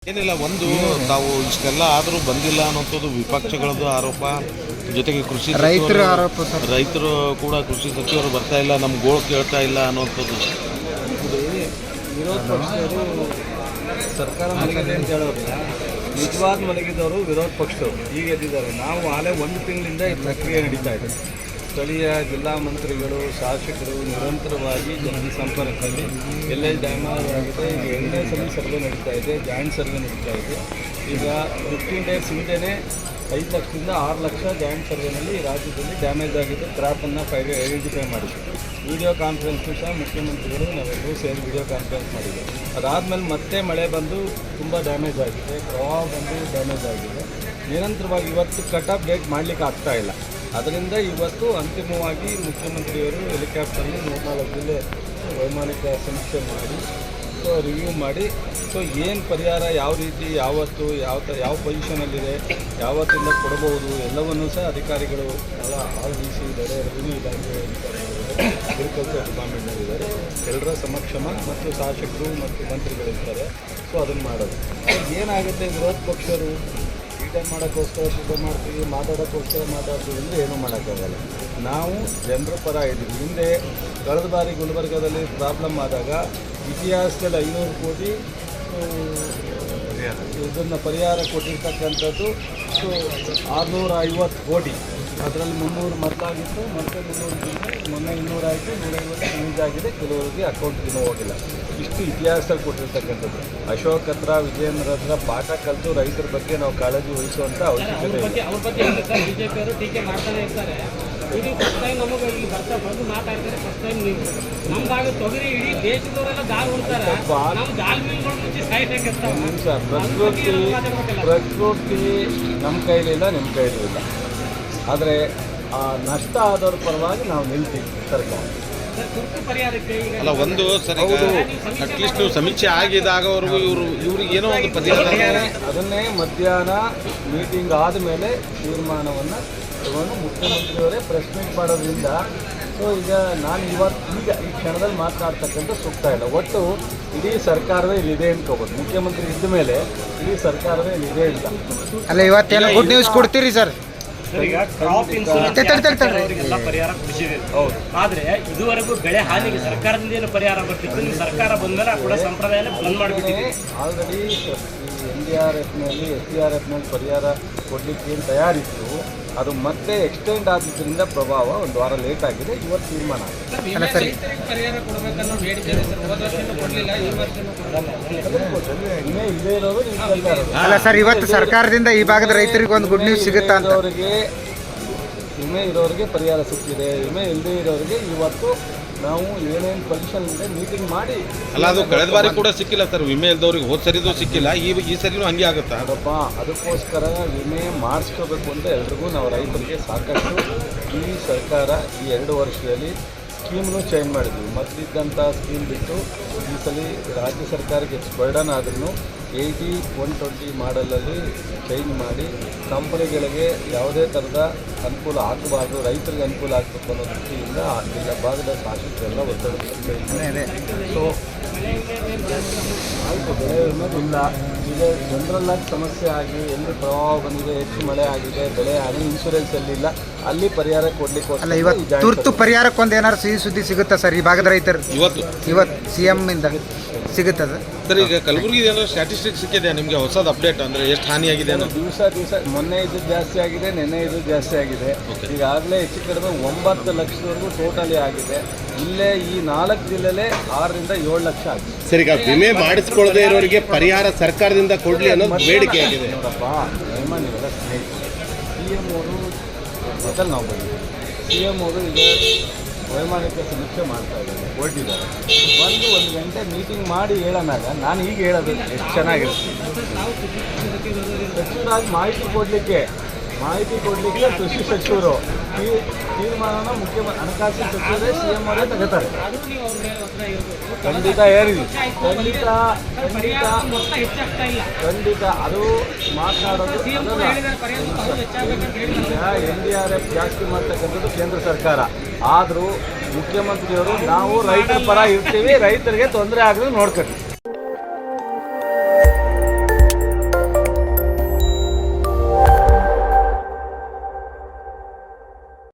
ಏನಿಲ್ಲ, ಒಂದು ತಾವು ಇಷ್ಟೆಲ್ಲ ಆದರೂ ಬಂದಿಲ್ಲ ಅನ್ನೋಂಥದ್ದು ವಿಪಕ್ಷಗಳದ್ದು ಆರೋಪ. ಜೊತೆಗೆ ಕೃಷಿ ರೈತರ ಆರೋಪ ಸರ್. ರೈತರು ಕೂಡ ಕೃಷಿ ಸಚಿವರು ಬರ್ತಾ ಇಲ್ಲ, ನಮ್ಮ ಗೋಳು ಕೇಳ್ತಾ ಇಲ್ಲ ಅನ್ನೋಂಥದ್ದು. ವಿರೋಧ ಪಕ್ಷದವರು ಸರ್ಕಾರ ಮಲಗಿದೆ ಅಂತ ಹೇಳೋದಿಲ್ಲ, ನಿಜವಾದ ಮಲಗಿದವರು ವಿರೋಧ ಪಕ್ಷದವರು ಈಗ ಎದ್ದಿದ್ದಾರೆ. ನಾವು ಆಲೇ ಒಂದು ತಿಂಗಳಿಂದ ಈ ಪ್ರಕ್ರಿಯೆ ನಡೀತಾ ಇದೆ. ಸ್ಥಳೀಯ ಜಿಲ್ಲಾ ಮಂತ್ರಿಗಳು, ಶಾಸಕರು ನಿರಂತರವಾಗಿ ಜನಸಂಪರ್ಕದಲ್ಲಿ ಎಲ್ಲೆಲ್ಲಿ ಡ್ಯಾಮೇಜ್ ಆಗಿದೆ. ಈಗ 8ನೇ ಸಲ ಸರ್ವೆ ನಡೀತಾ ಇದೆ, ಜಾಯಿಂಟ್ ಸರ್ವೆ ನಡೀತಾ ಇದೆ. ಈಗ 15 ಡೇಸ್ ಹಿಂದೆಯೇ 5 ಲಕ್ಷದಿಂದ 6 ಲಕ್ಷ ಜಾಯಿಂಟ್ ಸರ್ವೆನಲ್ಲಿ ರಾಜ್ಯದಲ್ಲಿ ಡ್ಯಾಮೇಜ್ ಆಗಿದ್ದು ಕ್ರಾಪನ್ನು ಐಡೆಂಟಿಫೈ ಮಾಡಿದ್ವಿ. ವಿಡಿಯೋ ಕಾನ್ಫರೆನ್ಸು ಸಹ ಮುಖ್ಯಮಂತ್ರಿಗಳು ನಾವೆಲ್ಲರೂ ಸೇರಿ ವಿಡಿಯೋ ಕಾನ್ಫರೆನ್ಸ್ ಮಾಡಿದ್ವಿ. ಅದಾದಮೇಲೆ ಮತ್ತೆ ಮಳೆ ಬಂದು ತುಂಬ ಡ್ಯಾಮೇಜ್ ಆಗಿದೆ, ಪ್ರವಾಹ ಬಂದು ಡ್ಯಾಮೇಜ್ ಆಗಿದೆ. ನಿರಂತರವಾಗಿ ಇವತ್ತು ಕಟ್ ಆಫ್ ಡೇಟ್ ಮಾಡಲಿಕ್ಕೆ ಆಗ್ತಾಯಿಲ್ಲ. ಅದರಿಂದ ಇವತ್ತು ಅಂತಿಮವಾಗಿ ಮುಖ್ಯಮಂತ್ರಿಯವರು ಹೆಲಿಕಾಪ್ಟರ್ನ 3-4 ಜಿಲ್ಲೆ ವೈಮಾನಿಕ ಸಮೀಕ್ಷೆ ಮಾಡಿ ರಿವ್ಯೂ ಮಾಡಿ ಏನು ಪರಿಹಾರ, ಯಾವ ರೀತಿ, ಯಾವತ್ತು, ಯಾವ ಪೊಸಿಷನಲ್ಲಿದೆ, ಯಾವತ್ತಿಂದ ಕೊಡಬಹುದು ಎಲ್ಲವನ್ನೂ ಸಹ ಅಧಿಕಾರಿಗಳು ಎಲ್ಲ RDC ಇದ್ದಾರೆ, ರೆವಿನ್ಯೂ ಇಲಾಖೆ ಅಧಿಕಾರಿಗಳಿದ್ದಾರೆ, ಅಗ್ರಿಕಲ್ಚರ್ ಡಿಪಾರ್ಟ್ಮೆಂಟ್ನಲ್ಲಿದ್ದಾರೆ, ಎಲ್ಲರ ಸಮಕ್ಷಮ ಮತ್ತು ಶಾಸಕರು ಮತ್ತು ಮಂತ್ರಿಗಳಿರ್ತಾರೆ. ಅದನ್ನು ಮಾಡೋದು ಏನಾಗುತ್ತೆ, ವಿರೋಧ ಪಕ್ಷರು ಟೀಟರ್ ಮಾಡೋಕ್ಕೋಸ್ಕರ ಟೀಟರ್ ಮಾಡ್ತೀವಿ, ಮಾತಾಡೋಕ್ಕೋಸ್ಕರ ಮಾತಾಡ್ತೀವಿ ಅಂದರೆ ಏನೂ ಮಾಡೋಕ್ಕಾಗಲ್ಲ. ನಾವು ಜನರ ಪರ ಇದ್ದೀವಿ. ಹಿಂದೆ ಕಳೆದ ಬಾರಿ ಗುಲ್ಬರ್ಗಾದಲ್ಲಿ ಪ್ರಾಬ್ಲಮ್ ಆದಾಗ ಇತಿಹಾಸದಲ್ಲಿ 500 ಕೋಟಿ ಇದನ್ನು ಪರಿಹಾರ ಕೊಟ್ಟಿರ್ತಕ್ಕಂಥದ್ದು 650 ಕೋಟಿ. ಅದರಲ್ಲಿ 300 ಮೊದಲಾಗಿತ್ತು, ಮತ್ತೆ 300 ಮೊನ್ನೆ 200 ಆಯಿತು, 150 ಯೂಸ್ ಆಗಿದೆ, ಕೆಲವರಿಗೆ ಅಕೌಂಟ್ಗೆ ಹೋಗಿಲ್ಲ. ಇಷ್ಟು ಇತಿಹಾಸದಲ್ಲಿ ಕೊಟ್ಟಿರ್ತಕ್ಕಂಥದ್ದು. ಅಶೋಕ್ ಹತ್ರ, ವಿಜಯೇಂದ್ರ ಹತ್ರ ಪಾಠ ಕಲಿತು ರೈತರ ಬಗ್ಗೆ ನಾವು ಕಾಳಜಿ ವಹಿಸುವಂಥ ಅವಶ್ಯಕತೆ ಇದೆ. ಅವ್ರ ಬಗ್ಗೆ ಬಿಜೆಪಿಯವರು ಟೀಕೆ ಮಾಡ್ತಾನೆ ಇರ್ತಾರೆ. ಇದು ಫಸ್ಟ್ ಟೈಮ್ ನಮಗೆ ಇಲ್ಲಿ ಬಂದು ಮಾತಾಡ್ತಾರೆ. ಫಸ್ಟ್ ಟೈಮ್ ನೀವು ನಮ್ದಾಗ ತೊಗರಿ ಇಡೀ ದೇಶದವರೆಲ್ಲ ದಾಲ್ ಉಣ್ತಾರೆ, ನಮ್ಮ ದಾಲ್ ಮೀನುಗಳು ಮುಂಚೆ ಸಾಯ್ತಾಕಿರ್ತಾವೆ. ಪ್ರಕೃತಿ ನಮ್ಮ ಕೈಲಿಲ್ಲ, ನಿಮ್ಮ ಕೈಲೂ ಇಲ್ಲ. ಆದರೆ ನಷ್ಟ ಆದವ್ರ ಪರವಾಗಿ ನಾವು ನಿಲ್ತೀವಿ ಸರ್ಕಾರ. ಅಲ್ಲ, ಒಂದು ಸರಿ ಅಟ್ಲೀಸ್ಟ್ ನೀವು ಸಮೀಕ್ಷೆ ಆಗಿದಾಗವರೆಗೂ ಇವ್ರಿಗೆ ಏನೋ ಒಂದು ಪರಿಹಾರ, ಅದನ್ನೇ ಮಧ್ಯಾಹ್ನ ಮೀಟಿಂಗ್ ಆದಮೇಲೆ ತೀರ್ಮಾನವನ್ನು ತಗೊಂಡು ಮುಖ್ಯಮಂತ್ರಿಯವರೇ ಪ್ರೆಸ್ ಮೀಟ್ ಮಾಡೋದ್ರಿಂದ ಈಗ ನಾನು ಈಗ ಈ ಕ್ಷಣದಲ್ಲಿ ಮಾತನಾಡ್ತಕ್ಕಂಥ ಸೂಕ್ತ ಇಲ್ಲ. ಒಟ್ಟು ಇಡೀ ಸರ್ಕಾರವೇ ಇಲ್ಲಿದೆ ಅನ್ಕೋಬೋದು. ಮುಖ್ಯಮಂತ್ರಿ ಇದ್ದ ಮೇಲೆ ಇಡೀ ಸರ್ಕಾರವೇ ಇಲ್ಲಿದೆ ಅಂತ. ಅಲ್ಲ, ಇವತ್ತೇನೋ ಗುಡ್ ನ್ಯೂಸ್ ಕೊಡ್ತೀರಿ ಸರ್? ಕ್ರಾಪ್ ಇನ್ಶೂರೆನ್ಸ್ ಅವರಿಗೆಲ್ಲ ಪರಿಹಾರ ಖುಷಿದೆ. ಆದ್ರೆ ಇದುವರೆಗೂ ಬೆಳೆ ಹಾನಿಗೆ ಸರ್ಕಾರದಿಂದ ಏನು ಪರಿಹಾರ ಬರ್ತಿತ್ತು, ನೀವು ಸರ್ಕಾರ ಬಂದ್ಮೇಲೆ ಕೂಡ ಸಂಪ್ರದಾಯನ ಬಂದ್ ಮಾಡಿಬಿಟ್ಟಿದೆ. ಆಲ್ರೆಡಿ NDRFನಲ್ಲಿ SDRFನಲ್ಲಿ ಪರಿಹಾರ ಕೊಡಲಿಕ್ಕೆ ಏನು ತಯಾರಿತ್ತು, ಅದು ಮತ್ತೆ ಎಕ್ಸ್ಟೆಂಡ್ ಆಗಿದ್ದರಿಂದ ಪ್ರಭಾವ ಒಂದು ವಾರ ಲೇಟ್ ಆಗಿದೆ. ಇವತ್ತು ತೀರ್ಮಾನ ಪರಿಹಾರ ಕೊಡಬೇಕನ್ನೋ ಬೇಡಿಕೆ ಕೊಡಲಿಲ್ಲ, ಈ ಇನ್ನೇ ಇಲ್ಲೇ ಇರೋದು ಅಲ್ಲ ಸರ್, ಇವತ್ತು ಸರ್ಕಾರದಿಂದ ಈ ಭಾಗದ ರೈತರಿಗೆ ಒಂದು ಗುಡ್ ನ್ಯೂಸ್ ಸಿಗುತ್ತಾ ಅಂತ. ವಿಮೆ ಇರೋರಿಗೆ ಪರಿಹಾರ ಸಿಕ್ಕಿದೆ, ವಿಮೆ ಇಲ್ಲದೇ ಇರೋರಿಗೆ ಇವತ್ತು ನಾವು ಏನೇನು ಪೊಸಿಷನ್ ಇದೆ ಮೀಟಿಂಗ್ ಮಾಡಿ. ಅಲ್ಲ, ಅದು ಕಳೆದ ಬಾರಿ ಕೂಡ ಸಿಕ್ಕಿಲ್ಲ ಸರ್, ವಿಮೆ ಇಲ್ದವ್ರಿಗೆ. ಹೋದ ಸರಿದು ಸಿಕ್ಕಿಲ್ಲ, ಈ ಸರಿನೂ ಹಂಗೆ ಆಗುತ್ತಾ? ಅದಪ್ಪ, ಅದಕ್ಕೋಸ್ಕರ ವಿಮೆ ಮಾಡಿಸ್ಕೋಬೇಕು ಅಂತ ಎಲ್ರಿಗೂ ನಾವು ರೈತರಿಗೆ ಸಾಕಷ್ಟು ಈ ಸರ್ಕಾರ ಈ 2 ವರ್ಷದಲ್ಲಿ ಸ್ಕೀಮ್ನು ಚೇಂಜ್ ಮಾಡಿದ್ವಿ. ಮೊದಲಿದ್ದಂಥ ಸ್ಕೀಮ್ ಬಿಟ್ಟು ಈ ಸಲ ರಾಜ್ಯ ಸರ್ಕಾರಕ್ಕೆ ಹೆಚ್ಚು ಬರ್ಡನ್ ಆದ್ರೂ 80-120 ಮಾಡಲಲ್ಲಿ ಚೇಂಜ್ ಮಾಡಿ ಕಂಪನಿಗಳಿಗೆ ಯಾವುದೇ ಥರದ ಅನುಕೂಲ ಆಗಬಾರ್ದು, ರೈತರಿಗೆ ಅನುಕೂಲ ಆಗಬೇಕು ಅನ್ನೋ ದೃಷ್ಟಿಯಿಂದ ಈಗ ಭಾಗದ ಶಾಸಕರೆಲ್ಲ ಒತ್ತಡ. ಸೊ ಆಯಿತು, ಬೆಳೆ ವಿಮೆ ಇಲ್ಲ. ಈಗ ಜನರಲ್ಲಾಗಿ ಸಮಸ್ಯೆ ಆಗಿ ಎಲ್ಲಿ ಪ್ರವಾಹ ಬಂದಿದೆ, ಹೆಚ್ಚು ಮಳೆ ಆಗಿದೆ, ಬೆಳೆ ಹಾನಿ ಇನ್ಶೂರೆನ್ಸ್ ಇಲ್ಲ, ಅಲ್ಲಿ ಪರಿಹಾರ ಕೊಡಲಿಕ್ಕೋಸ್ಕರ ಇವತ್ತು ತುರ್ತು ಪರಿಹಾರಕ್ಕೊಂದು ಏನಾದ್ರು ಸಿಹಿ ಸುದ್ದಿ ಸಿಗುತ್ತಾ ಸರ್ ಈ ಭಾಗದ ರೈತರು? ಇವತ್ತು CM ಇಂದ ಸಿಗುತ್ತದೆ ಸರ್. ಈಗ ಕಲಬುರಗಿ ಏನೋ ಸ್ಟ್ಯಾಟಿಸ್ಟಿಕ್ಸ್ ಸಿಕ್ಕಿದೆ ನಿಮಗೆ, ಹೊಸದು ಅಪ್ಡೇಟ್ ಅಂದರೆ ಎಷ್ಟು ಹಾನಿಯಾಗಿದೆ ಅನ್ನೋ? ದಿವಸ ಮೊನ್ನೆ ಇದ್ದು ಜಾಸ್ತಿ ಆಗಿದೆ, ನೆನ್ನೆ ಇದು ಜಾಸ್ತಿ ಆಗಿದೆ. ಈಗಾಗಲೇ ಹೆಚ್ಚು ಕಡಿಮೆ 9 ಲಕ್ಷದವರೆಗೂ ಟೋಟಲಿ ಆಗಿದೆ. ಇಲ್ಲೇ ಈ 4 ಜಿಲ್ಲೆಲೇ 6ರಿಂದ 7 ಲಕ್ಷ ಆಗಿದೆ. ಸರ್, ಈಗ ವಿಮೆ ಮಾಡಿಸ್ಕೊಳ್ಳದೆ ಇರೋರಿಗೆ ಪರಿಹಾರ ಸರ್ಕಾರದಿಂದ ಕೊಡಲಿ ಅನ್ನೋದು ಬೇಡಿಕೆ ಆಗಿದೆ. ನೋಡಪ್ಪ, ನೀವೆಲ್ಲ ಸ್ನೇಹಿತರು. CM ಅವರು ಮೊದಲು ನಾವು ಬಂದಿದ್ದೀವಿ. CM ಅವರು ಈಗ ವೈಮಾನಿಕ ಸಮೀಕ್ಷೆ ಮಾಡ್ತಾ ಇದ್ದಾರೆ, ಹೊರಟಿದ್ದಾರೆ. ಬಂದು 1 ಗಂಟೆ ಮೀಟಿಂಗ್ ಮಾಡಿ ಹೇಳೋಣಾಗ ನಾನು ಈಗ ಹೇಳೋದು ಎಷ್ಟು ಚೆನ್ನಾಗಿರುತ್ತೆ. ಸಚಿವರಾಗಿ ಮಾಹಿತಿ ಕೊಡಲಿಕ್ಕೆ ಕೃಷಿ ಸಚಿವರು ತೀರ್ಮಾನನ ಹಣಕಾಸಿನ ಸಚಿವರೇ CM ಅವರೇ ತಗೋತಾರೆ. ಖಂಡಿತ ಹೇಳಿದ್ವಿ, ಖಂಡಿತ ಅದು ಮಾತನಾಡೋದು. NDRF ಜಾಸ್ತಿ ಮಾಡ್ತಕ್ಕಂಥದ್ದು ಕೇಂದ್ರ ಸರ್ಕಾರ. ಆದರೂ ಮುಖ್ಯಮಂತ್ರಿಯವರು ನಾವು ರೈತರ ಪರ ಇರ್ತೀವಿ, ರೈತರಿಗೆ ತೊಂದರೆ ಆಗದೆ ನೋಡ್ಕೊತೀವಿ.